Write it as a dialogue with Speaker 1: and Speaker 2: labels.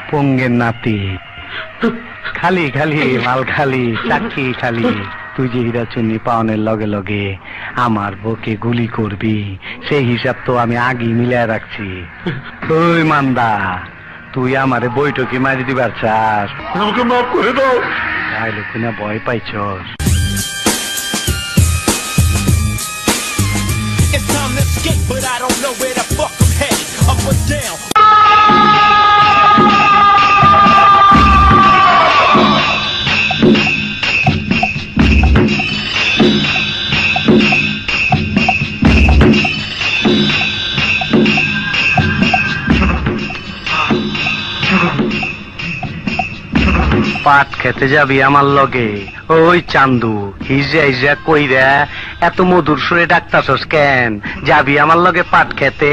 Speaker 1: পঙ্গের নাতি খালি খালি মাল খালি চাকরি খালি তুই যে হীরাচুন্নি পাওনের লগে লগে আমার বুকে গুলি করবি সেই হিসাব তো আমি আগেই মিলিয়ে রাখছি। ওই মান্দা তুই আমারে বৈঠকি মারি দিবার চাস?
Speaker 2: আমাকে মাফ করে দাও।
Speaker 1: তাইলে কিনা ভয় পাইছস?
Speaker 3: It's time to skate, but I don't know where the fuck I'm headed. Up or down.
Speaker 1: পাট খেতে যাবি আমার লগে? ওই চান্দু হিজা হিজা কইরা এত মধুর সুরে ডাকতাছস কেন? যাবি আমার লগে পাট খেতে?